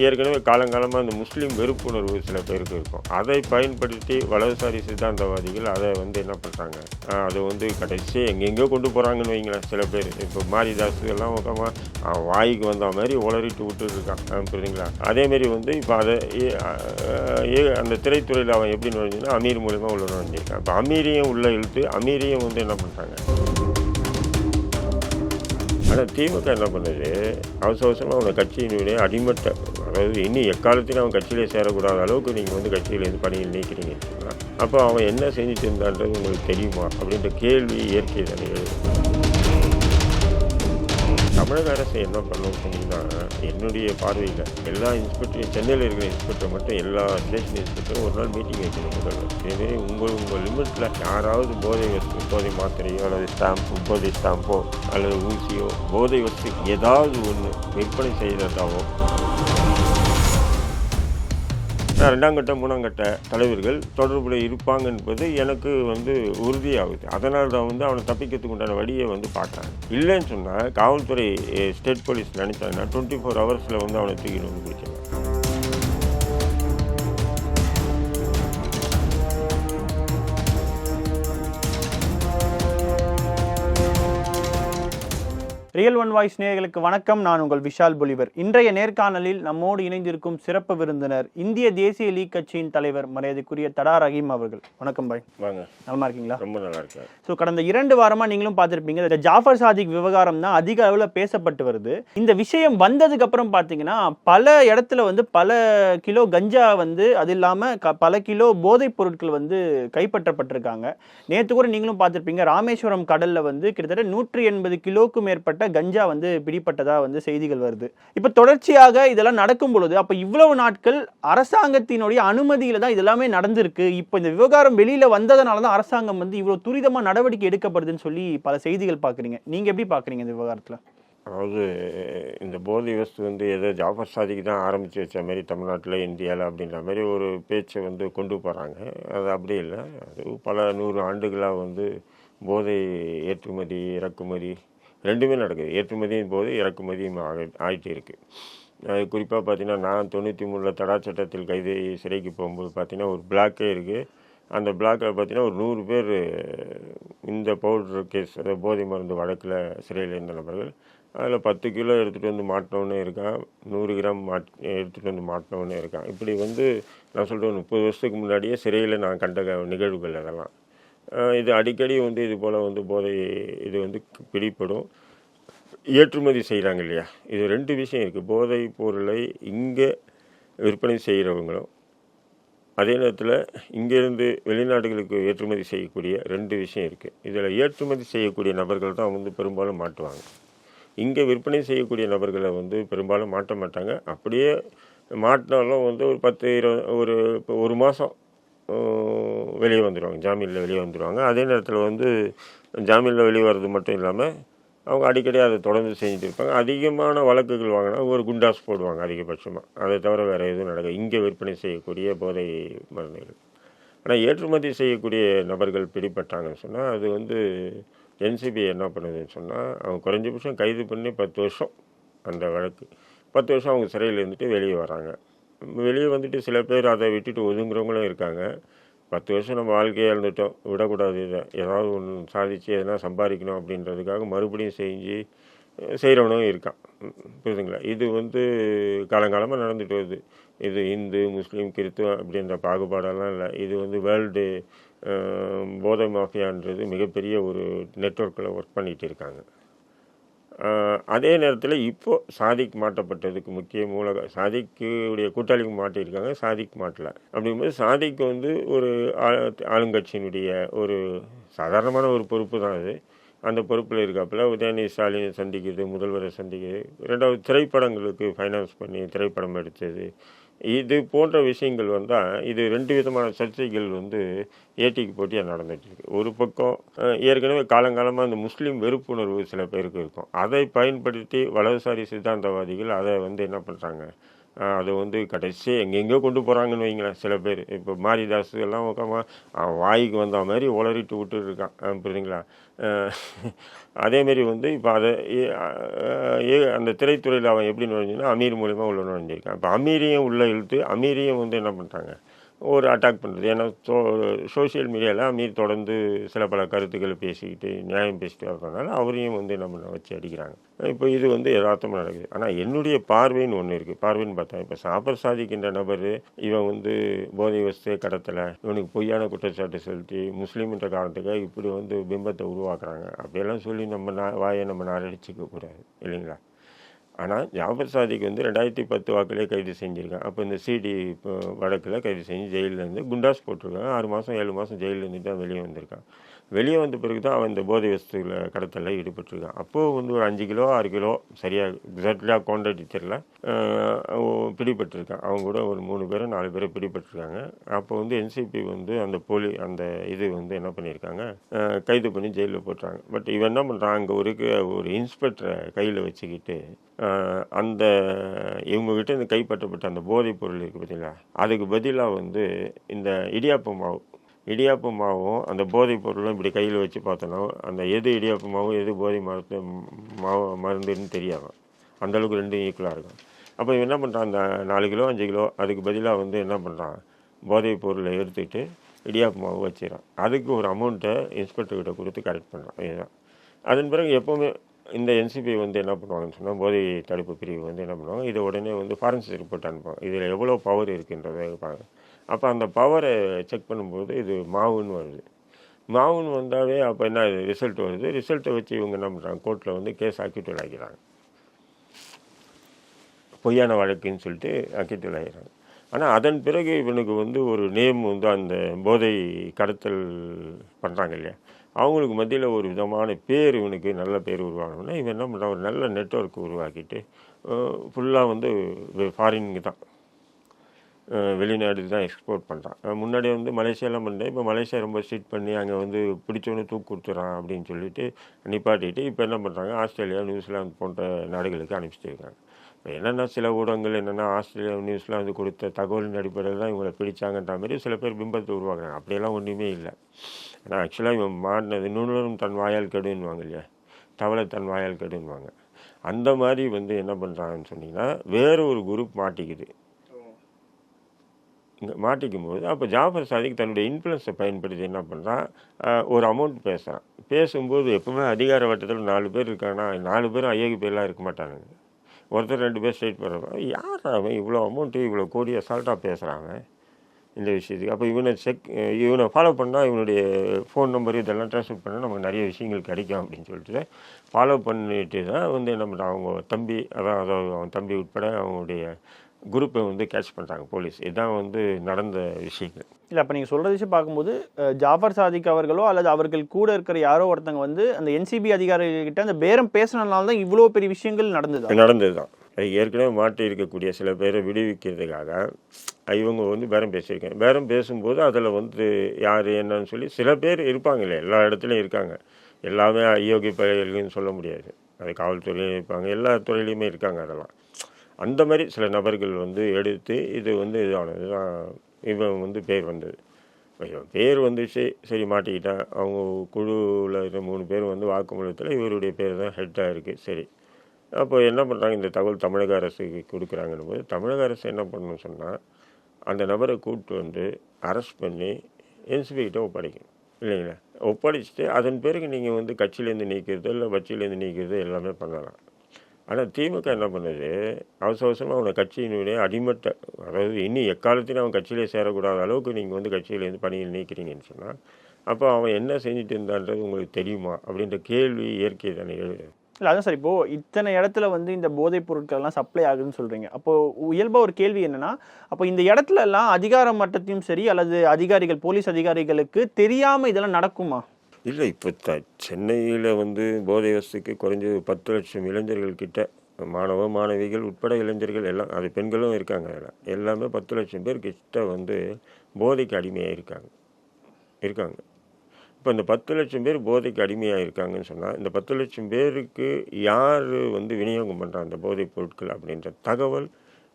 ஏற்கனவே காலங்காலமாக இந்த முஸ்லீம் வெறுப்புணர்வு சில பேருக்கு இருக்கும். அதை பயன்படுத்தி வலதுசாரி சித்தாந்தவாதிகள் அதை என்ன பண்ணுறாங்க, அதை கடைசி எங்கெங்கேயோ கொண்டு போகிறாங்கன்னு வைங்களேன். சில பேர் இப்போ மாரிதாஸ் எல்லாம் வாய்க்கு வந்த மாதிரி உளறிட்டு விட்டுருக்கான், புரியுதுங்களா? அதேமாரி இப்போ அதை அந்த திரைத்துறையில் அவன் எப்படி நுழைஞ்சுன்னா அமீர் மூலமாக உள்ள நுழைஞ்சிருக்கான். இப்போ அமீரையும் உள்ளே இழுத்து அமீரையும் என்ன பண்ணுறாங்க. ஆனால் திமுக என்ன பண்ணுது, அவசரமாக அவனை கட்சியினுடைய அடிமட்ட, அதாவது இன்னும் எக்காலத்திலும் அவன் கட்சியிலே சேரக்கூடாத அளவுக்கு நீங்கள் கட்சியிலேருந்து பணியில் நீக்கிறீங்க. அப்போ அவன் என்ன செஞ்சுட்டு இருந்தான்றது உங்களுக்கு தெரியுமா அப்படின்ற கேள்வி இயற்கை தானே எழுது. தமிழக அரசு என்ன பண்ணணும்னு சொன்னீங்கன்னா, என்னுடைய பார்வையில் எல்லா இன்ஸ்பெக்டரும், சென்னையில் இருக்கிற இன்ஸ்பெக்டர் மட்டும் எல்லா ஸ்டேஷன் இன்ஸ்பெக்டரும் ஒரு நாள் மீட்டிங் வைக்கணும் முதல்வர். இதுமாரி உங்கள் லிமிட்டில் யாராவது போதை மாத்திரையோ அல்லது போதை ஸ்டாம்போ அல்லது ஊசியோ போதை வச்சு ஏதாவது ஒன்று விற்பனை செய்கிறதாவோ, ரெண்டாம் கட்ட மூணாம் கட்ட தலைவர்கள் தொடர்பில் இருப்பாங்க என்பது எனக்கு உறுதியாகுது. அதனால தான் அவனை தப்பிக்கிறதுக்கு உண்டான வழியை பார்க்குறாங்க. இல்லைன்னு சொன்னால் காவல்துறை, ஸ்டேட் போலீஸ் நினைச்சாங்கன்னா 24 ஹவர்ஸில் அவனை தூக்கிட்டு போயிடுச்சு. ரியல் ஒன் வாய்ஸ் நேயர்களுக்கு வணக்கம். நான் உங்கள் விஷால் பொலிவர். இன்றைய நேர்காணலில் நம்மோடு இணைந்திருக்கும் சிறப்பு விருந்தினர் இந்திய தேசிய லீக் கட்சியின் தலைவர் மரியாதைக்குரிய தடா ரஹீம் அவர்கள். வணக்கம் பாய். வாங்க. நலமா இருக்கீங்களா? ரொம்ப நல்லா இருக்கேன். ஸோ கடந்த 2 வாரமாக நீங்களும் பார்த்துருப்பீங்க, இந்த ஜாஃபர் சாதிக் விவகாரம் தான் அதிக அளவில் பேசப்பட்டு வருது. இந்த விஷயம் வந்ததுக்கு அப்புறம் பார்த்தீங்கன்னா பல இடத்துல பல கிலோ கஞ்சா அது இல்லாமல் பல கிலோ போதைப் பொருட்கள் கைப்பற்றப்பட்டிருக்காங்க. நேற்று கூட நீங்களும் பார்த்துருப்பீங்க, ராமேஸ்வரம் கடலில் கிட்டத்தட்ட 180 கிலோக்கும் மேற்பட்ட கஞ்சா பிடிப்பட்டதா செய்திகள் வருது. இப்ப தொடர்ச்சியாக இதெல்லாம் நடக்கும் பொழுது, அப்ப இவ்வளவு நாட்கள் அரசாங்கத்தினுடைய அனுமதியில தான் இதெல்லாமே நடந்திருக்கு. இப்ப இந்த விவகாரம் வெளியில வந்ததனாலதான் அரசாங்கம் இவ்வளவு துரிதமா நடவடிக்கை எடுக்கப்படுதுன்னு சொல்லி பல செய்திகள் பாக்குறீங்க. நீங்க எப்படி பாக்குறீங்க இந்த விவகாரத்துல? அதாவது இந்த போதை வஸ்து ஏதோ ஜாஃபர் சாதிக்கு தான் ஆரம்பித்து வச்ச மாதிரி தமிழ்நாட்டில், இந்தியாவில் அப்படின்ற மாதிரி ஒரு பேச்சை கொண்டு போகிறாங்க. அது அப்படி இல்லை. அது பல 100 ஆண்டுகளாக போதை ஏற்றுமதி இறக்குமதி ரெண்டுமே நடக்குது. ஏற்றுமதியும் போது இறக்குமதியும் ஆகிட்டு இருக்குது. அது குறிப்பாக பார்த்தீங்கன்னா, நான் 93 தடா சட்டத்தில் கைது சிறைக்கு போகும்போது பார்த்தீங்கன்னா ஒரு பிளாக்கே இருக்குது. அந்த பிளாக்கில் பார்த்தீங்கன்னா ஒரு 100 பேர் இந்த பவுடர் கேஸ், அதாவது போதை மருந்து வழக்கில் சிறையில் இருந்த நபர்கள். அதில் 10 கிலோ எடுத்துகிட்டு மாட்டினவனே இருக்கான், 100 கிராம் எடுத்துகிட்டு மாட்டினவனே இருக்கான். இப்படி நான் சொல்கிறேன், 30 வருஷத்துக்கு முன்னாடியே சிறையில் நான் கண்ட நிகழ்வுகள் அதெல்லாம். இது அடிக்கடி இது போல் போதை பிடிப்படும். ஏற்றுமதி செய்கிறாங்க இல்லையா, இது 2 விஷயம் இருக்குது. போதை பொருளை இங்கே விற்பனை செய்கிறவங்களும், அதே நேரத்தில் இங்கேருந்து வெளிநாடுகளுக்கு ஏற்றுமதி செய்யக்கூடிய 2 விஷயம் இருக்குது. இதில் ஏற்றுமதி செய்யக்கூடிய நபர்கள் தான் பெரும்பாலும் மாட்டுவாங்க. இங்கே விற்பனை செய்யக்கூடிய நபர்களை பெரும்பாலும் மாட்ட மாட்டாங்க. அப்படியே மாட்டினாலும் ஒரு 10-20 ஒரு மாதம் வெளியே வந்துடுவாங்க, ஜாமீனில் வெளியே வந்துடுவாங்க. அதே நேரத்தில் ஜாமீனில் வெளியே வர்றது மட்டும் இல்லாமல் அவங்க அடிக்கடி அதை தொடர்ந்து செஞ்சுட்டு இருப்பாங்க. அதிகமான வழக்குகள் வாங்கினா ஒரு குண்டாஸ் போடுவாங்க அதிகபட்சமாக. அதை தவிர வேறு எதுவும் நடக்கும் இங்கே விற்பனை செய்யக்கூடிய போதை மருந்துகள். ஆனால் ஏற்றுமதி செய்யக்கூடிய நபர்கள் பிடிப்பட்டாங்கன்னு சொன்னால் அது என்சிபி என்ன பண்ணுதுன்னு சொன்னால், அவங்க குறைஞ்சபட்சம் கைது பண்ணி 10 வருஷம் அந்த வழக்கு, 10 வருஷம் அவங்க சிறையில் இருந்துட்டு வெளியே வராங்க. வெளியே வந்துட்டு சில பேர் அதை விட்டுட்டு ஒதுங்குறவங்களும் இருக்காங்க. 10 வருஷம் நம்ம வாழ்க்கையை இழந்துட்டோம், விடக்கூடாது, இதை ஏதாவது ஒன்று சாதித்து எதனா சம்பாதிக்கணும் அப்படின்றதுக்காக மறுபடியும் செய்கிறவனும் இருக்கான், புரியுதுங்களா? இது காலங்காலமாக நடந்துட்டு வருது. இது இந்து முஸ்லீம் கிறிஸ்துவ அப்படின்ற பாகுபாடெல்லாம் இல்லை. இது வேர்ல்டு போதை மாஃபியான்றது மிகப்பெரிய ஒரு நெட்வொர்க்கில் ஒர்க் பண்ணிகிட்டு இருக்காங்க. அதே நேரத்தில் இப்போது சாதிக் மாட்டப்பட்டதுக்கு முக்கிய சாதிக்குடைய கூட்டாளிக்கு மாட்டியிருக்காங்க, சாதிக் மாட்டலை. அப்படிங்கும்போது சாதிக்கு ஒரு ஆளுங்கட்சியினுடைய ஒரு சாதாரணமான ஒரு பொறுப்பு தான் அது. அந்த பொறுப்பில் இருக்காப்புல உதயநிதி ஸ்டாலினை சந்திக்குது, முதல்வரை சந்திக்குது. 2வது திரைப்படங்களுக்கு ஃபைனான்ஸ் பண்ணி திரைப்படம் எடுத்தது. இது போன்ற விஷயங்கள் வந்தால் இது 2 விதமான சர்ச்சைகள் ஏட்டிக்கு போட்டியாக நடந்துகிட்ருக்கு. ஒரு பக்கம் ஏற்கனவே காலங்காலமாக இந்த முஸ்லீம் வெறுப்புணர்வு சில பேருக்கு இருக்கும். அதை பயன்படுத்தி வலதுசாரி சித்தாந்தவாதிகள் அதை என்ன பண்ணுறாங்க, அதை வந்து கடைசி எங்கெங்கேயோ கொண்டு போகிறாங்கன்னு வைங்களேன். சில பேர் இப்போ மாரிதாஸ் எல்லாம் அவன் வாய்க்கு வந்த மாதிரி உளறிட்டு விட்டுட்டு இருக்கான், புரியுதுங்களா? அதேமாரி வந்து இப்போ அதை அந்த திரைத்துறையில் அவன் எப்படி நுழைஞ்சுன்னா அமீர் மூலிமா உள்ள நுழைஞ்சிருக்கான். இப்போ அமீரையும் உள்ளே இழுத்து அமீரையும் வந்து என்ன பண்ணுறாங்க, ஒரு அட்டாக் பண்ணுறது. ஏன்னா சோஷியல் மீடியாவில் அமீர் தொடர்ந்து சில பல கருத்துக்களை பேசிக்கிட்டு நியாயம் பேசிட்டு வர்றதுனால அவரையும் வந்து என்ன பண்ண வச்சு அடிக்கிறாங்க. இப்போ இது வந்து யதார்த்தமாக நடக்குது. ஆனால் என்னுடைய பார்வைன்னு ஒன்று இருக்குது. பார்வைன்னு பார்த்தா இப்போ ஜாஃபர் சாதிக்கின்ற நபர் இவன் வந்து போதை வஸ்துவே கடத்தலை, இவனுக்கு பொய்யான குற்றச்சாட்டு செலுத்தி முஸ்லீம்ன்ற காரணத்துக்காக இப்படி வந்து பிம்பத்தை உருவாக்குறாங்க அப்படியெல்லாம் சொல்லி நம்ம வாயை நம்ம நாரடிச்சிக்க கூடாது இல்லைங்களா? ஆனால் ஜாஃபர் சாதிக் வந்து 2010 வாக்கிலே கைது செஞ்சுருக்கான். அப்போ இந்த சிடி வழக்கில் கைது செஞ்சு ஜெயிலேருந்து குண்டாஸ் போட்டிருக்கான். 6 மாதம் 7 மாதம் ஜெயிலில் இருந்துட்டு தான் வெளியே வந்திருக்கான். வெளியே வந்த பிறகு தான் அவன் இந்த போதை வஸ்துல கடத்தலில் ஈடுபட்டிருக்கான். அப்போது வந்து ஒரு 5 கிலோ 6 கிலோ சரியாக எக்ஸாக்டாக குவான்டிட்டி தெரியல, பிடிபட்டிருக்கான். அவங்க கூட ஒரு 3 பேரும் 4 பேரும் பிடிபட்டிருக்காங்க. அப்போ வந்து என்சிபி வந்து அந்த இது வந்து என்ன பண்ணியிருக்காங்க, கைது பண்ணி ஜெயிலில் போட்டுறாங்க. பட் இவன் என்ன பண்ணுறான், அங்கே ஒரு இன்ஸ்பெக்டரை கையில் வச்சுக்கிட்டு அந்த இவங்ககிட்ட இந்த கைப்பற்றப்பட்ட அந்த போதைப் பொருள் இருக்குது பார்த்தீங்களா, அதுக்கு பதிலாக வந்து இந்த இடியாப்ப மாவும் அந்த போதைப் பொருளும் இப்படி கையில் வச்சு பார்த்தோன்னா அந்த எது இடியாப்ப மாவும் எது போதை மருந்துன்னு தெரியாது. அந்தளவுக்கு ரெண்டும் ஈக்குவலாக இருக்கும். அப்போ இவன் என்ன பண்ணுறான், அந்த 4 கிலோ 5 கிலோ அதுக்கு பதிலாக வந்து என்ன பண்ணுறான், போதைப் பொருளை எடுத்துக்கிட்டு இடியாப்ப மாவு வச்சிடறான். அதுக்கு ஒரு அமௌண்ட்டை இன்ஸ்பெக்டர்கிட்ட கொடுத்து கரெக்ட் பண்ணுறான். இதுதான். அதன் பிறகு எப்போவுமே இந்த என்சிபி வந்து என்ன பண்ணுவாங்கன்னு சொன்னால், போதை தடுப்பு பிரிவு வந்து என்ன பண்ணுவாங்க, இதை உடனே வந்து ஃபாரன்சிக் ரிப்போர்ட் அனுப்புவாங்க. இதில் எவ்வளோ பவர் இருக்குன்றதை பார்க்க. அப்போ அந்த பவரை செக் பண்ணும்போது இது மாவுன்னு வருது. மாவுன்னு வந்தாவே அப்போ என்ன ரிசல்ட் வருது. ரிசல்ட்டை வச்சு இவங்க என்ன பண்ணுறாங்க, கோர்ட்டில் வந்து கேஸ் அக்யூட்டல் ஆகிறாங்க. பொய்யான வழக்குன்னு சொல்லிட்டு அக்யூட்டல் ஆகிறாங்க. ஆனால் அதன் பிறகு இவனுக்கு வந்து ஒரு நேம் வந்து அந்த போதை கடத்தல் பண்ணுறாங்க இல்லையா, அவங்களுக்கு மத்தியில் ஒரு விதமான பேர், இவனுக்கு நல்ல பேர் உருவாகணும்னா இவன் என்ன பண்ணுறான், ஒரு நல்ல நெட்வொர்க் உருவாக்கிட்டு ஃபுல்லாக வந்து ஃபாரினுக்கு தான், வெளிநாடுக்கு தான் எக்ஸ்போர்ட் பண்ணுறான். முன்னாடி வந்து மலேசியாலாம் பண்ணேன். இப்போ மலேசியா ரொம்ப ஸ்ட்ரிக்ட் பண்ணி அங்கே வந்து பிடிச்சவனு தூக்கு கொடுத்துறான் அப்படின்னு சொல்லிட்டு நிப்பாட்டிட்டு இப்போ என்ன பண்ணுறாங்க, ஆஸ்திரேலியா நியூசிலாந்து போன்ற நாடுகளுக்கு அனுப்பிச்சிட்டு இருக்காங்க. இப்போ என்னென்னா சில ஊடகங்கள் என்னென்னா ஆஸ்திரேலியா நியூசிலாந்து கொடுத்த தகவலின் அடிப்படையில் தான் இவங்களை பிடிச்சாங்கன்ற மாதிரி சில பேர் பிம்பத்தை உருவாக்குறாங்க. அப்படியெல்லாம் ஒன்றுமே இல்லை. ஆனால் ஆக்சுவலாக இவன் மாட்டினது நுண்ணுறும் தன் வாயால் கெடுன்னுவாங்க இல்லையா, தவளை தன் வாயால் கெடுன்னுவாங்க. அந்த மாதிரி வந்து என்ன பண்ணுறாங்கன்னு சொன்னீங்கன்னா, வேறு ஒரு குரூப் மாட்டிக்குது. இங்கே மாட்டிக்கும் போது அப்போ ஜாஃபர் சாதிக் தன்னுடைய இன்ஃப்ளூயன்ஸை பயன்படுத்தி என்ன பண்ணுறான், ஒரு அமௌண்ட் பேசுகிறான். பேசும்போது எப்பவுமே அதிகார வட்டத்தில் 4 பேர் இருக்காங்கன்னா 4 பேரும் ஐஏக்கு பேர்லாம் இருக்க மாட்டானுங்க. ஒருத்தர் 2 பேர் ஸ்ட்ரைட் பண்ணுறவன், யார் அவன் இவ்வளோ அமௌண்ட்டு இவ்வளோ கோடி அசால்ட்டாக பேசுகிறாங்க இந்த விஷயத்துக்கு. அப்போ இவனை ஃபாலோ பண்ணால் இவனுடைய ஃபோன் நம்பர் இதெல்லாம் ட்ரான்ஸ்ஃபர் பண்ணால் நமக்கு நிறைய விஷயங்கள் கிடைக்கும் அப்படின்னு சொல்லிட்டு ஃபாலோ பண்ணிட்டு தான் வந்து என்ன பண்ணுறான், அவங்க தம்பி அதாவது அவன் தம்பி உட்பட அவங்களுடைய குரூப்பை வந்து கேட்ச் பண்ணுறாங்க போலீஸ். இதுதான் வந்து நடந்த விஷயங்கள். இல்லை, அப்போ நீங்கள் சொல்கிற விஷயம் பார்க்கும்போது ஜாஃபர் சாதிக் அவர்களோ அல்லது அவர்கள் கூட இருக்கிற யாரோ ஒருத்தங்க வந்து அந்த என்சிபி அதிகாரிகிட்ட அந்த பேரம் பேசினால தான் இவ்வளோ பெரிய விஷயங்கள் நடந்தது தான். ஏற்கனவே மாட்டி இருக்கக்கூடிய சில பேரை விடுவிக்கிறதுக்காக இவங்க வந்து பேரம் பேசியிருக்காங்க. பேரம் பேசும்போது அதில் வந்து யார் என்னன்னு சொல்லி சில பேர் இருப்பாங்க இல்லையா, எல்லா இடத்துலையும் இருக்காங்க. எல்லாமே அயோக்கிய பயல்கள்னு சொல்ல முடியாது. அது காவல்துறையிலையும் இருப்பாங்க, எல்லா துறையிலையுமே இருக்காங்க. அதெல்லாம் அந்த மாதிரி சில நபர்கள் வந்து எடுத்து இது வந்து இதானது தான் இவன் வந்து பேர் வந்தது. பேர் வந்துச்சு, சரி மாட்டிக்கிட்டான். அவங்க குழுவில் இருக்க 3 பேர் வந்து வாக்குமூலத்தில் இவருடைய பேர் தான் ஹெட்டாக இருக்குது. சரி, அப்போ என்ன பண்ணுறாங்க, இந்த தகவல் தமிழக அரசுக்கு கொடுக்குறாங்கன்னு போது தமிழக அரசு என்ன பண்ணணும்னு சொன்னால், அந்த நபரை கூப்பிட்டு வந்து அரெஸ்ட் பண்ணி என்சிபிகிட்ட ஒப்படைக்கணும் இல்லைங்களா. ஒப்படைச்சிட்டு அதன் பிறகு நீங்கள் வந்து கட்சியிலேருந்து நீக்கிறது இல்லை கட்சியிலேருந்து நீக்கிறது எல்லாமே பண்ணலாம். ஆனால் திமுக என்ன பண்ணுது, அவசரமாக அவனை கட்சியினுடைய அடிமட்ட, அதாவது இன்னும் எக்காலத்திலும் அவன் கட்சியிலே சேரக்கூடாத அளவுக்கு நீங்கள் வந்து கட்சியிலேருந்து பணியில் நீக்கிறீங்கன்னு சொன்னால், அப்போ அவன் என்ன செஞ்சுட்டு இருந்தான்றது உங்களுக்கு தெரியுமா அப்படின்ற கேள்வி இயற்கை தானே எழுது. இல்லை, அதான் சார். இப்போது இத்தனை இடத்துல வந்து இந்த போதைப் பொருட்கள்லாம் சப்ளை ஆகுதுன்னு சொல்கிறீங்க. அப்போது இயல்பாக ஒரு கேள்வி என்னென்னா, அப்போ இந்த இடத்துல எல்லாம் அதிகார மட்டத்தையும் சரி அல்லது அதிகாரிகள் போலீஸ் அதிகாரிகளுக்கு தெரியாமல் இதெல்லாம் நடக்குமா? இல்லை, இப்போ சென்னையில் வந்து போதை வஸ்துக்கு குறைஞ்சது 10 லட்சம் இளைஞர்கள் கிட்ட, மாணவ மாணவிகள் உட்பட இளைஞர்கள் எல்லாம், அது பெண்களும் இருக்காங்க, அதில் எல்லாமே 10 லட்சம் பேர் கிட்ட வந்து போதைக்கு அடிமையாக இருக்காங்க. இப்போ இந்த 10 லட்சம் பேர் போதைக்கு அடிமையாக இருக்காங்கன்னு சொன்னால், இந்த 10 லட்சம் பேருக்கு யார் வந்து விநியோகம் பண்ணுறாங்க அந்த போதைப் பொருட்கள் அப்படின்ற தகவல்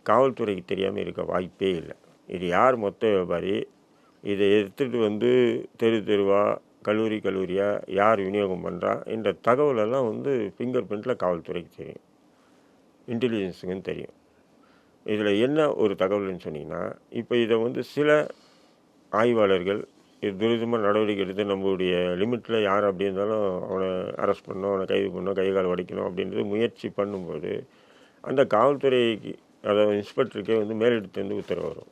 காவல்துறைக்கு தெரியாமல் இருக்க வாய்ப்பே இல்லை. இது யார் மொத்த வியாபாரி, இதை எடுத்துகிட்டு வந்து தெரு தெருவாக கல்லூரியாக யார் விநியோகம் பண்ணுறா என்ற தகவலெல்லாம் வந்து ஃபிங்கர் பிரிண்டில் காவல்துறைக்கு தெரியும், இன்டெலிஜென்ஸுக்குன்னு தெரியும். இதில் என்ன ஒரு தகவல்னு சொன்னீங்கன்னா, இப்போ இதை வந்து சில ஆய்வாளர்கள் இது துரிதமாக நடவடிக்கை எடுத்து நம்மளுடைய லிமிட்டில் யார் அப்படி இருந்தாலும் அவனை அரெஸ்ட் பண்ணணும், அவனை கைது பண்ணணும், கை கால் உடைக்கணும் அப்படின்றது முயற்சி பண்ணும்போது அந்த காவல்துறைக்கு, அதாவது இன்ஸ்பெக்டருக்கே வந்து மேலிடத்துலேருந்து உத்தரவு வரும்,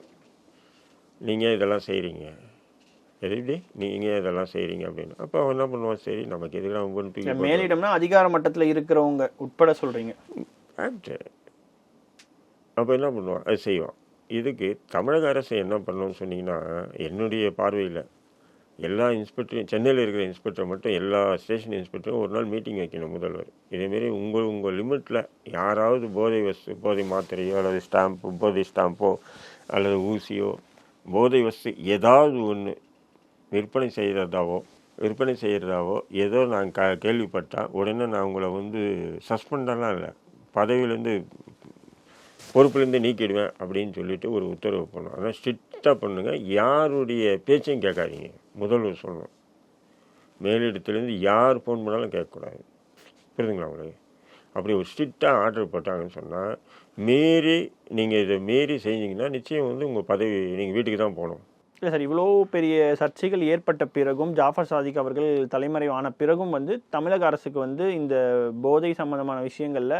நீங்கள் இதெல்லாம் செய்கிறீங்க, எதுக்கு நீங்கள் இதெல்லாம் செய்கிறீங்க அப்படின்னு. அப்போ அவன் என்ன பண்ணுவான், சரி நமக்கு எதுக்கு அவங்க மேலிடம்னா அதிகார மட்டத்தில் இருக்கிறவங்க உட்பட சொல்கிறீங்க. அப்போ என்ன பண்ணுவான், அது செய்வான். இதுக்கு தமிழக அரசு என்ன பண்ணணும்னு சொன்னீங்கன்னா, என்னுடைய பார்வையில் எல்லா இன்ஸ்பெக்டரும், சென்னையில் இருக்கிற இன்ஸ்பெக்டர் மட்டும் எல்லா ஸ்டேஷன் இன்ஸ்பெக்டரும் ஒரு நாள் மீட்டிங் வைக்கணும் முதல்வர். இதேமாரி உங்கள் லிமிட்டில் யாராவது போதை மாத்திரையோ அல்லது ஸ்டாம்போ, போதை ஸ்டாம்போ அல்லது ஊசியோ, போதை வஸ்து ஏதாவது ஒன்று விற்பனை செய்கிறதாவோ ஏதோ நான் கேள்விப்பட்டால் உடனே நான் உங்களை வந்து சஸ்பெண்டெல்லாம் இல்லை, பதவியிலேருந்து பொறுப்புலேருந்து நீக்கிடுவேன் அப்படின்னு சொல்லிட்டு ஒரு உத்தரவு பண்ணணும். ஆனால் ஸ்ட்ரிக்டாக பண்ணுங்கள், யாருடைய பேச்சையும் கேட்காதீங்க, முதல்வர் சொல்லணும். மேலிடத்துலேருந்து யார் ஃபோன் பண்ணாலும் கேட்கக்கூடாது, புரியுதுங்களா உங்களுக்கு? அப்படி ஒரு ஸ்ட்ரிக்டாக ஆர்டர் போட்டாங்கன்னு சொன்னால், இதை மீறி செஞ்சீங்கன்னா நிச்சயம் வந்து உங்கள் பதவி நீங்கள் வீட்டுக்கு தான் போகணும். இல்லை சார், இவ்வளோ பெரிய சர்ச்சைகள் ஏற்பட்ட பிறகும், ஜாஃபர் சாதிக் அவர்கள் தலைமறைவான பிறகும் வந்து தமிழக அரசுக்கு வந்து இந்த போதை சம்பந்தமான விஷயங்களில்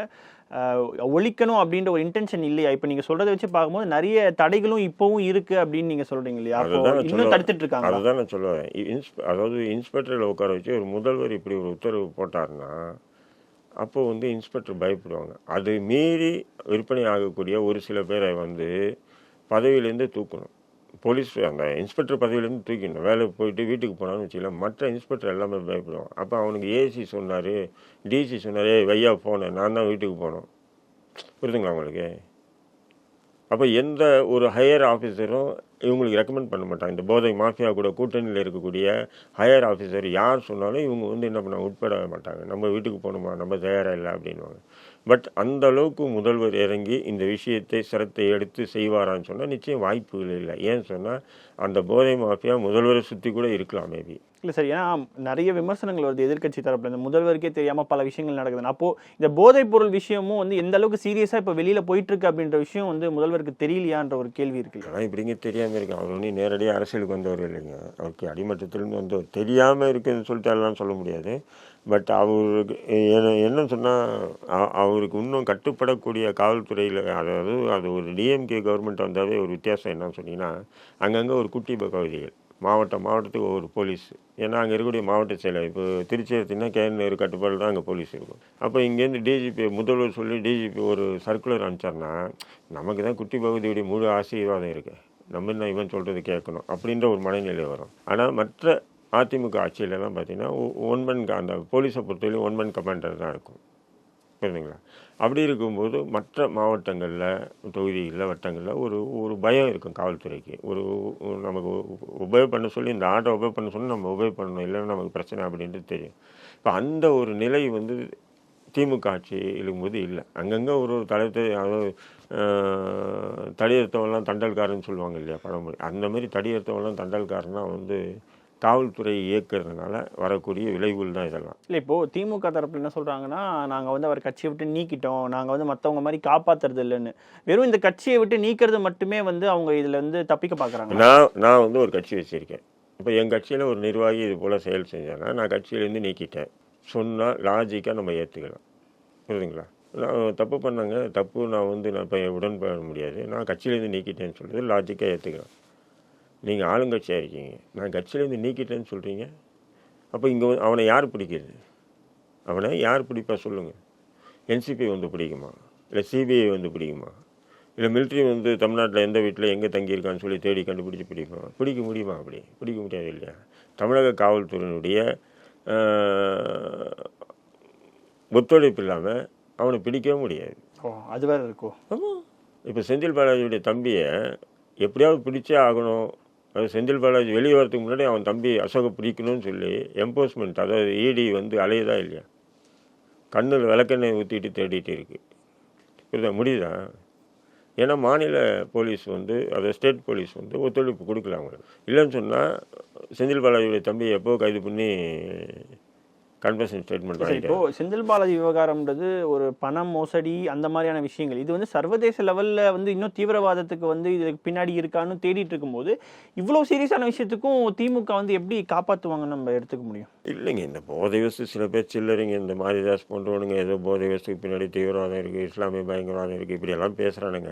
ஒழிக்கணும் அப்படின்ற ஒரு இன்டென்ஷன் இல்லையா? இப்போ நீங்கள் சொல்கிறத வச்சு பார்க்கும்போது நிறைய தடைகளும் இப்போவும் இருக்குது அப்படின்னு நீங்கள் சொல்கிறீங்க இல்லையா? இன்னும் தடுத்துட்டு இருக்காங்க. அதுதான் நான் சொல்லுவேன். அதாவது இன்ஸ்பெக்டரில் உட்கார வச்சு ஒரு முதல்வர் இப்படி ஒரு உத்தரவு போட்டார்னா அப்போது வந்து இன்ஸ்பெக்டர் பயப்படுவாங்க. அது மீறி விற்பனை ஆகக்கூடிய ஒரு சில பேரை வந்து பதவியிலேருந்து தூக்கணும். போலீஸ் அந்த இன்ஸ்பெக்டர் பதவியிலேருந்து தூக்கிடணும். வேலைக்கு போயிட்டு வீட்டுக்கு போனான்னு வச்சுக்கலாம், மற்ற இன்ஸ்பெக்டர் எல்லாமே பயப்படுவான். அப்போ அவனுக்கு ஏசி சொன்னார், டிசி சொன்னார், வையா போனேன், நான் தான் வீட்டுக்கு போனோம், புரியுதுங்களா உங்களுக்கு? அப்போ எந்த ஒரு ஹையர் ஆஃபீஸரும் இவங்களுக்கு ரெக்கமெண்ட் பண்ண மாட்டாங்க. இந்த போதை மாஃபியா கூட கூட்டணியில் இருக்கக்கூடிய ஹையர் ஆஃபீஸர் யார் சொன்னாலும் இவங்க வந்து என்ன பண்ணாங்க, உட்பட மாட்டாங்க. நம்ம வீட்டுக்கு போகணுமா, நம்ம தயாராக இல்லை அப்படின்வாங்க. பட் அந்த அளவுக்கு முதல்வர் இறங்கி இந்த விஷயத்தை சிரத்தை எடுத்து செய்வாரான்னு சொன்னால் நிச்சயம் வாய்ப்புகள் இல்லை. ஏன்னு சொன்னால் அந்த போதை மாஃபியா முதல்வரை சுற்றி கூட இருக்கலாம் மேபி. இல்லை சார், ஏன்னா நிறைய விமர்சனங்கள் வருது எதிர்க்கட்சி தரப்புல, இந்த முதல்வருக்கே தெரியாமல் பல விஷயங்கள் நடக்குது. அப்போது இந்த போதைப் பொருள் விஷயமும் வந்து எந்த அளவுக்கு சீரியஸாக இப்போ வெளியில் போயிட்டுருக்கு அப்படின்ற விஷயம் வந்து முதல்வருக்கு தெரியலையான்ற ஒரு கேள்வி இருக்குது. ஆனால் இப்படிங்க தெரியாமல் இருக்கு. அவர் ஒன்றும் நேரடியாக அரசியலுக்கு வந்தவர் இல்லைங்க, அவருக்கு அடிமட்டத்திலேருந்து வந்தவர். தெரியாமல் இருக்குதுன்னு சொல்லிட்டு எல்லாம் சொல்ல முடியாது. பட் அவருக்கு என்ன சொன்னால், அவருக்கு இன்னும் கட்டுப்படக்கூடிய காவல்துறையில், அதாவது அது ஒரு டிஎம்கே கவர்மெண்ட் வந்தாவே ஒரு வித்தியாசம் என்னன்னு சொன்னீங்கன்னா, அங்கங்கே ஒரு குட்டி பகுதிகள், மாவட்டத்துக்கு ஒவ்வொரு போலீஸ். ஏன்னா அங்கே இருக்கக்கூடிய மாவட்ட செயலர், இப்போ திருச்சி எடுத்திங்கன்னா கேஎன்ஆர் கட்டுப்பாடு தான் அங்கே போலீஸ் இருக்கும். அப்போ இங்கேருந்து டிஜிபி முதல்வர் சொல்லி டிஜிபி ஒரு சர்க்குலர் அனுப்பிச்சார்னா நமக்கு தான் குட்டி பகுதியுடைய முழு ஆசீர்வாதம் இருக்குது, நம்ம என்ன இவன் சொல்கிறது கேட்கணும் அப்படின்ற ஒரு மனநிலை வரும். ஆனால் மற்ற அதிமுக ஆட்சியிலலாம் பார்த்திங்கன்னா ஒன்மன், அந்த போலீஸை பொறுத்தவரைக்கும் ஒன்மன் கமாண்டர் தான் இருக்கும், புரியுதுங்களா? அப்படி இருக்கும்போது மற்ற மாவட்டங்களில், தொகுதிகளில், வட்டங்களில் ஒரு பயம் இருக்கும் காவல்துறைக்கு. நமக்கு உபயோக பண்ண சொல்லி, இந்த ஆட்டை உபயோக பண்ண சொல்லி நம்ம உபயோக பண்ணணும், இல்லைன்னா நமக்கு பிரச்சனை அப்படின்ட்டு தெரியும். இப்போ அந்த ஒரு நிலை வந்து திமுக ஆட்சி இருக்கும்போது இல்லை. அங்கங்கே ஒரு தளத்தை, அதாவது தடியெடுத்தவெல்லாம் தண்டல்காரன்னு சொல்லுவாங்க இல்லையா பழமொழி, அந்த மாதிரி தடியெடுத்தவெல்லாம் தண்டல்காரன்னா வந்து காவல்துறை இயக்கிறதுனால வரக்கூடிய விளைவுகள் தான் இதெல்லாம். இல்லை, இப்போது திமுக தரப்பில் என்ன சொல்கிறாங்கன்னா, நாங்கள் வந்து அவர் கட்சியை விட்டு நீக்கிட்டோம், நாங்கள் வந்து மற்றவங்க மாதிரி காப்பாற்றுறது இல்லைன்னு. வெறும் இந்த கட்சியை விட்டு நீக்கிறது மட்டுமே வந்து அவங்க இதில் வந்து தப்பிக்க பார்க்குறாங்க. நான் வந்து ஒரு கட்சி வச்சுருக்கேன். இப்போ என் கட்சியில் ஒரு நிர்வாகி இது போல் செயல் செஞ்சாங்கன்னா நான் கட்சியிலேருந்து நீக்கிட்டேன் சொன்னால் லாஜிக்காக நம்ம ஏற்றுக்கலாம், புரியுதுங்களா? நான் தப்பு பண்ணாங்க, தப்பு நான் இப்போ உடன்பட முடியாது, நான் கட்சியிலேருந்து நீக்கிட்டேன்னு சொல்கிறது லாஜிக்காக ஏற்றுக்கலாம். நீங்கள் ஆளுங்கட்சியாக இருக்கீங்க, நான் கட்சியிலேருந்து நீக்கிட்டேன்னு சொல்கிறீங்க. அப்போ இங்கே அவனை யார் பிடிக்கிறது? அவனை யார் பிடிப்பா சொல்லுங்கள்? என்சிபி வந்து பிடிக்குமா, இல்லை சிபிஐ வந்து பிடிக்குமா, இல்லை மிலிட்ரி வந்து தமிழ்நாட்டில் எந்த வீட்டில் எங்கே தங்கியிருக்கான்னு சொல்லி தேடி கண்டுபிடிச்சி பிடிக்க முடியுமா? அப்படி பிடிக்க முடியாது இல்லையா? தமிழக காவல்துறையினுடைய ஒத்துழைப்பு இல்லாமல் அவனை பிடிக்கவே முடியாது. அது வேறு இருக்கும். ஆமாம், இப்போ செந்தில் பாலாஜியுடைய தம்பியை எப்படியாவது பிடிச்சே ஆகணும், அது செந்தில் பாலாஜி வெளியே வரதுக்கு முன்னாடி அவன் தம்பி அசோகை பிடிக்கணும்னு சொல்லி எம்போஸ்மெண்ட், அதாவது இடி வந்து அலையுதா இல்லையா, கண்ணில் விளக்கெண்ணெய் ஊற்றிட்டு தேடிட்டு இருக்கு, புரியுதா? முடியுதா? ஏன்னா மாநில போலீஸ் வந்து அதாவது ஸ்டேட் போலீஸ் வந்து ஒத்துழைப்பு கொடுக்கல அவங்களுக்கு. இல்லைன்னு சொன்னால் செந்தில் பாலாஜியுடைய தம்பி எப்போ கைது பண்ணி கன்ஃபெஷன் ஸ்டேட்மெண்ட் சரி, இப்போ செந்தில் பாலாஜி விவகாரம்ன்றது ஒரு பண மோசடி அந்த மாதிரியான விஷயங்கள். இது வந்து சர்வதேச லெவல்ல வந்து இன்னும் தீவிரவாதத்துக்கு வந்து இதுக்கு பின்னாடி இருக்கான்னு தேடிட்டு இருக்கும்போது இவ்வளோ சீரியஸான விஷயத்துக்கும் திமுக வந்து எப்படி காப்பாற்றுவாங்கன்னு நம்ம எடுத்துக்க முடியும்? இல்லைங்க, இந்த போதை வசதி சில பேர் சில்லறைங்க, இந்த மாரிதாஸ் போன்றவனுங்க ஏதோ போதை வசதிக்கு பின்னாடி தீவிரவாதம் இருக்குது, இஸ்லாமிய பயங்கரவாதம் இருக்குது, இப்படியெல்லாம் பேசுகிறானுங்க.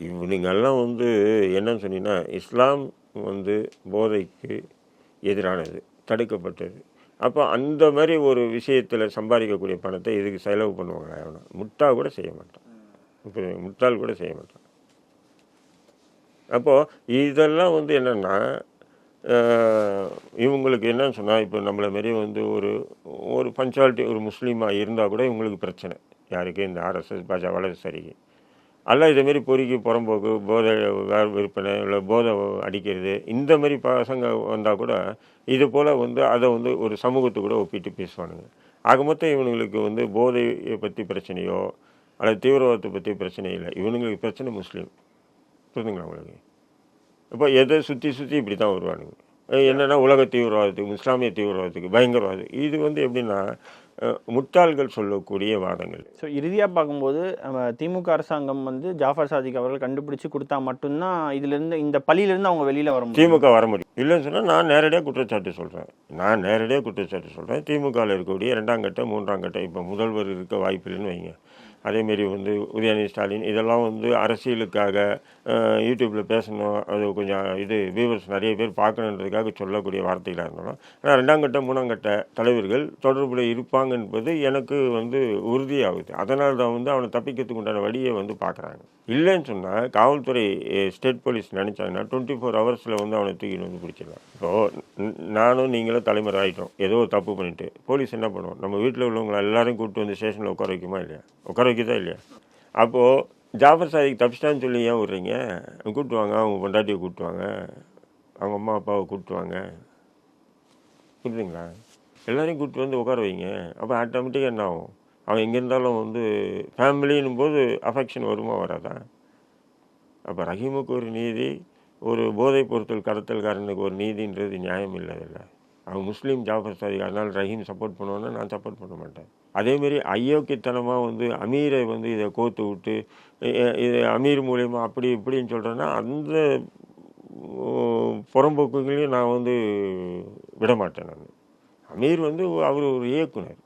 இவனுங்கெல்லாம் வந்து என்னன்னு சொன்னீங்கன்னா, இஸ்லாம் வந்து போதைக்கு எதிரானது, தடுக்கப்பட்டது. அப்போ அந்த மாதிரி ஒரு விஷயத்தில் சம்பாதிக்கக்கூடிய பணத்தை இதுக்கு செலவு பண்ணுவாங்க. அவனை முட்டாள் கூட செய்ய மாட்டான். இப்போ முட்டாள் கூட செய்ய மாட்டான். அப்போது இதெல்லாம் வந்து என்னென்னா இவங்களுக்கு என்னன்னு சொன்னால், இப்போ நம்மளை மாரி வந்து ஒரு பஞ்சுவாலிட்டி ஒரு முஸ்லீமாக இருந்தால் கூட இவங்களுக்கு பிரச்சனை. யாருக்கு? இந்த ஆர்எஸ்எஸ் பாஜக வலதுசாரிக்கு. அல்ல இதேமாரி பொறுக்கி புறம்போக்கு போதை விற்பனை இல்லை போதை அடிக்கிறது இந்த மாதிரி பசங்க வந்தால் கூட இது போல் வந்து அதை வந்து ஒரு சமூகத்தை கூட ஒப்பிட்டு பேசுவானுங்க. ஆக மொத்தம் இவனுங்களுக்கு வந்து போதையை பற்றி பிரச்சனையோ அல்லது தீவிரவாதத்தை பற்றி பிரச்சனையோ இல்லை. இவனுங்களுக்கு பிரச்சனை முஸ்லீம். புரியுதுங்களா உங்களுக்கு? இப்போ எதை சுற்றி இப்படி தான் வருவானுங்க. என்னென்னா உலக தீவிரவாதத்துக்கு, இஸ்லாமிய தீவிரவாதத்துக்கு, பயங்கரவாதம். இது வந்து எப்படின்னா முட்டாள்கள் சொல்லக்கூடிய வாதங்கள். ஸோ இறுதியாக பார்க்கும்போது திமுக அரசாங்கம் வந்து ஜாஃபர் சாதிக் அவர்கள் கண்டுபிடிச்சு கொடுத்தா மட்டும்தான் இதுலேருந்து இந்த பள்ளியிலேருந்து அவங்க வெளியில் வர முடியும், திமுக வர முடியும். இல்லைன்னு சொன்னால் நான் நேரடியாக குற்றச்சாட்டு சொல்கிறேன். திமுகவில் இருக்கக்கூடிய 2ஆம் கட்ட 3ஆம் கட்ட இப்போ முதல்வர் இருக்க வாய்ப்பு இல்லைன்னு வைங்க. அதேமாரி வந்து உதயநிதி ஸ்டாலின் இதெல்லாம் வந்து அரசியலுக்காக யூடியூப்பில் பேசணும், அது கொஞ்சம் வியூவர்ஸ் நிறைய பேர் பார்க்கணுன்றதுக்காக சொல்லக்கூடிய வார்த்தைகளாக இருந்தாலும், ஆனால் 2ஆம் கட்ட 3ஆம் கட்ட தலைவர்கள் தொடர்புடைய இருப்பாங்க என்பது எனக்கு வந்து உறுதியாகுது. அதனால தான் வந்து அவனை தப்பிக்கிறதுக்கு உண்டான வழியை வந்து பார்க்குறாங்க. இல்லைன்னு சொன்னால் காவல்துறை ஸ்டேட் போலீஸ் நினச்சாங்கன்னா 24 ஹவர்ஸில் வந்து அவனை தூக்கிட்டு வந்து பிடிச்சிடலாம். இப்போது நானும் நீங்களும் தலைமுறை ஆகிட்டோம், ஏதோ ஒரு தப்பு பண்ணிட்டு போலீஸ் என்ன பண்ணுவோம்? நம்ம வீட்டில் உள்ளவங்களை எல்லாரையும் கூப்பிட்டு வந்து ஸ்டேஷனில் உட்கார வைக்குமா இல்லையா? உட்கார வைக்கதா இல்லையா? அப்போது ஜாஃபர் சாதிக் தப்பிச்சிட்டான்னு சொல்லி ஏன் விட்றீங்க? கூப்பிட்டுவாங்க, அவங்க பொண்டாட்டியை கூப்பிட்டுவாங்க, அவங்க அம்மா அப்பாவை கூப்பிட்டுவாங்க. புரியுதுங்களா? எல்லோரையும் கூப்பிட்டு வந்து உட்கார வைங்க. அப்போ ஆட்டோமேட்டிக்காக என்ன ஆகும்? அவன் எங்கே இருந்தாலும் வந்து ஃபேமிலின்னும் போது அஃபெக்ஷன் வருமா வராதா? அப்போ ரஹீமுக்கு ஒரு நீதி, ஒரு போதை பொருட்கள் கடத்தல்காரனுக்கு ஒரு நீதின்றது நியாயம் இல்லை. அவன் முஸ்லீம் ஜாஃபர் சாதிக், அதனால் ரஹீம் சப்போர்ட் பண்ணுவான்னா நான் சப்போர்ட் பண்ண மாட்டேன். அதேமாரி அயோக்கியத்தனமாக வந்து அமீரை வந்து இதை கோத்து விட்டு இது அமீர் மூலயமா அப்படி இப்படின்னு சொல்கிறேன்னா அந்த புறம்போக்குகளையும் நான் வந்து விட மாட்டேன். நான் அமீர் வந்து அவர் ஒரு இயக்குனர்.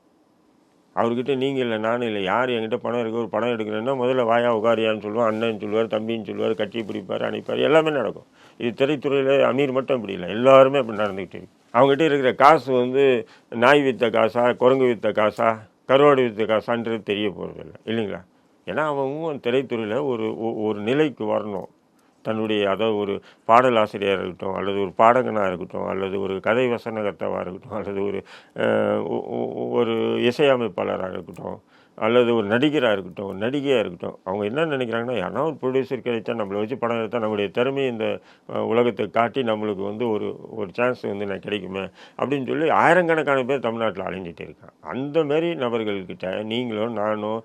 அவர்கிட்ட நீங்கள் இல்லை, நானும் இல்லை, யார் என்கிட்ட பணம் இருக்குது, ஒரு படம் எடுக்கிறேன்னா முதல்ல வாயா உகாரியான்னு சொல்லுவார், அண்ணன் சொல்லுவார், தம்பின்னு சொல்லுவார், கட்டி பிடிப்பார், அணைப்பார், எல்லாமே நடக்கும். இது திரைத்துறையில் அமீர் மட்டும் அப்படி இல்லை, எல்லாருமே அப்படி நடந்துக்கிட்டு இருக்கு. அவங்ககிட்ட இருக்கிற காசு வந்து நாய் விற்ற காசா, குரங்கு விற்ற காசா, கருவாடு விற்ற காசான்றது தெரிய போகிறதில்ல, இல்லைங்களா? ஏன்னா அவங்க திரைத்துறையில் ஒரு நிலைக்கு வரணும். தன்னுடைய அதாவது ஒரு பாடல் ஆசிரியராக இருக்கட்டும், அல்லது ஒரு பாடகனாக இருக்கட்டும், அல்லது ஒரு கதை வசனகர்த்தாவாக இருக்கட்டும், அல்லது ஒரு இசையமைப்பாளராக இருக்கட்டும், அல்லது ஒரு நடிகராக இருக்கட்டும், ஒரு நடிகையாக இருக்கட்டும், அவங்க என்ன நினைக்கிறாங்கன்னா, யாரா ஒரு ப்ரொடியூசர் கிடைச்சா நம்மளை வச்சு படம் எடுத்தால் நம்முடைய திறமையை இந்த உலகத்தை காட்டி நம்மளுக்கு வந்து ஒரு சான்ஸ் வந்து நான் கிடைக்குமே அப்படின்னு சொல்லி ஆயிரக்கணக்கான பேர் தமிழ்நாட்டில் அலைஞ்சிட்டு இருக்கான். அந்த மாதிரி நபர்கள்கிட்ட நீங்களும் நானும்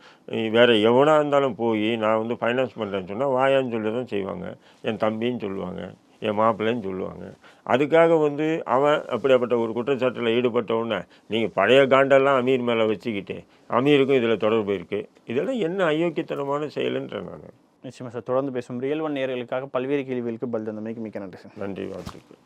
வேறு எவனாக இருந்தாலும் போய் நான் வந்து ஃபைனான்ஸ் பண்ணுறேன்னு சொன்னால் வாயான்னு சொல்லி தான் செய்வாங்க, என் தம்பின்னு சொல்லுவாங்க, என் மாப்பிள்ளைன்னு சொல்லுவாங்க. அதுக்காக வந்து அவன் அப்படிப்பட்ட ஒரு குற்றச்சாட்டில் ஈடுபட்ட உடனே நீங்கள் பழைய காண்டெல்லாம் அமீர் மேலே வச்சுக்கிட்டு அமீருக்கும் இதில் தொடர்பு இருக்குது, இதெல்லாம் என்ன அயோக்கியத்தனமான செயலுன்ற நான். நிச்சயமாக சார், தொடர்ந்து பேசும் ரியல் ஒன் நேயர்களுக்காக பல்வேறு கேள்விகளுக்கு பதில் தந்தமைக்கு மிக்க நன்றி சார். நன்றி, வாழ்த்துக்கள்.